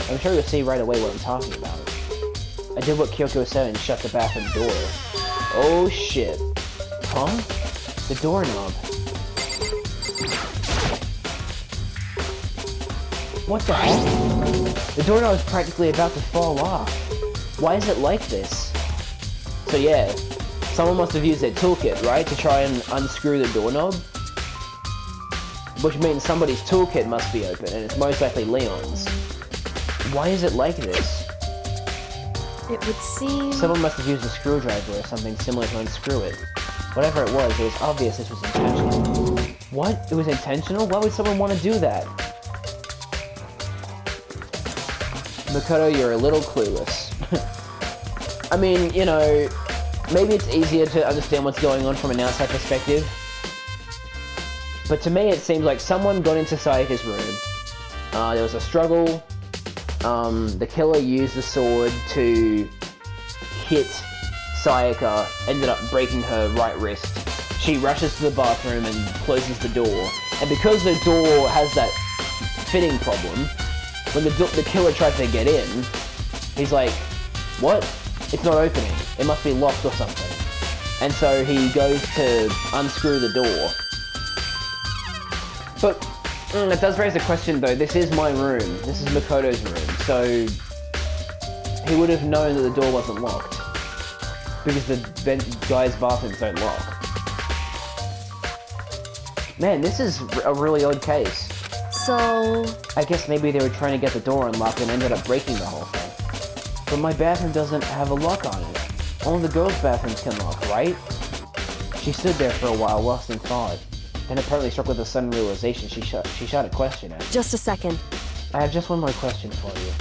I'm sure you'll see right away what I'm talking about. I did what Kyoko said and shut the bathroom door. Oh shit. Huh? The doorknob. What the heck? The doorknob is practically about to fall off. Why is it like this? So yeah, someone must have used their toolkit, right, to try and unscrew the doorknob? Which means somebody's toolkit must be open, and it's most likely Leon's. Why is it like this? It would seem... Someone must have used a screwdriver or something similar to unscrew it. Whatever it was obvious this was intentional. What? It was intentional? Why would someone want to do that? Makoto, you're a little clueless. I mean, you know, maybe it's easier to understand what's going on from an outside perspective. But to me, it seems like someone got into Sayaka's room. There was a struggle. The killer used the sword to hit Sayaka, ended up breaking her right wrist. She rushes to the bathroom and closes the door. And because the door has that fitting problem, when the killer tries to get in, he's like, what? It's not opening. It must be locked or something. And so he goes to unscrew the door. But it does raise a question though. This is my room. This is Makoto's room. So he would have known that the door wasn't locked. Because the guy's bathrooms don't lock. Man, this is a really odd case. So... I guess maybe they were trying to get the door unlocked and ended up breaking the whole thing. But my bathroom doesn't have a lock on it. Only the girls' bathrooms can lock, right? She stood there for a while, lost in thought. Then apparently struck with a sudden realization, she shot a question at me. Just a second. I have just one more question for you.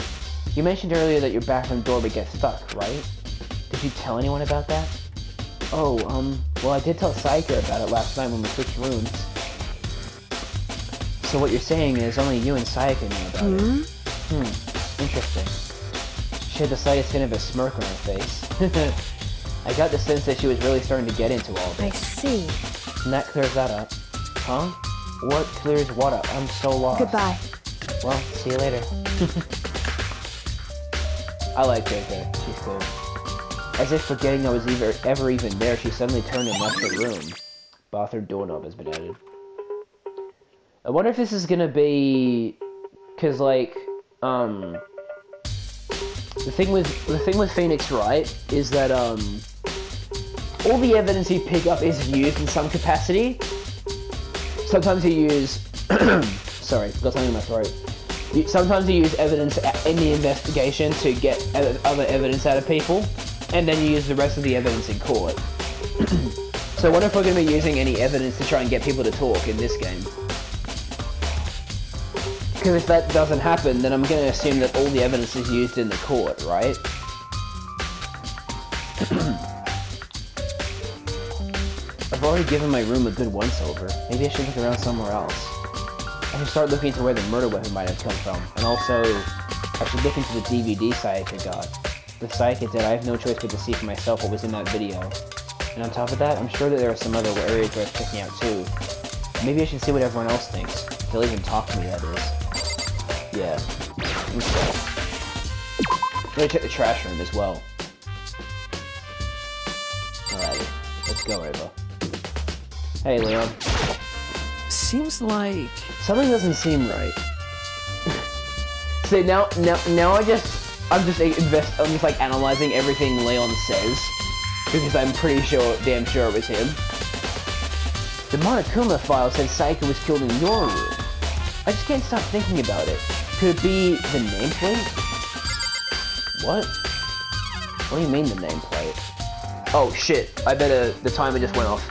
You mentioned earlier that your bathroom door would get stuck, right? Did you tell anyone about that? Oh, well I did tell Sayaka about it last night when we switched rooms. So what you're saying is only you and Sayaka knew about it. Interesting. She had the slightest hint of a smirk on her face. I got the sense that she was really starting to get into all I this. see. And that clears that up. Huh? What clears what up? I'm so lost. Goodbye. Well, see you later. I like Jojo. She's cool. As if forgetting I was ever even there, she suddenly turned and left the room. Bathroom doorknob has been added. I wonder if this is gonna be... Because, like, the thing with Phoenix Wright is that, all the evidence you pick up is used in some capacity. Sometimes you use... Sorry, got something in my throat. Sometimes you use evidence in the investigation to get other evidence out of people, and then you use the rest of the evidence in court. So I wonder if we're going to be using any evidence to try and get people to talk in this game. Because if that doesn't happen, then I'm going to assume that all the evidence is used in the court, right? I've already given my room a good once-over. Maybe I should look around somewhere else. I should start looking into where the murder weapon might have come from. And also, I should look into the DVD Sayaka got. With Sayaka dead, I have no choice but to see for myself what was in that video. And on top of that, I'm sure that there are some other areas worth checking out too. Maybe I should see what everyone else thinks. They'll even talk to me, that is. Yeah. Okay. I'm gonna check the trash room as well. Alrighty. Let's go, Ava. Hey, Leon. Seems like... Something doesn't seem right. See, now I'm just like analyzing everything Leon says. Because I'm pretty sure, damn sure it was him. The Monokuma file said Sayaka was killed in your room. I just can't stop thinking about it. Could it be the nameplate? What? What do you mean the nameplate? Oh shit, I better, the timer just went off.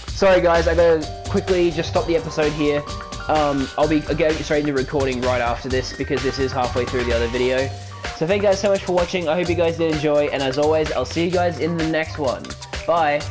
Sorry guys, I gotta quickly just stop the episode here. I'll be getting straight into recording right after this because this is halfway through the other video. So thank you guys so much for watching, I hope you guys did enjoy, and as always, I'll see you guys in the next one. Bye!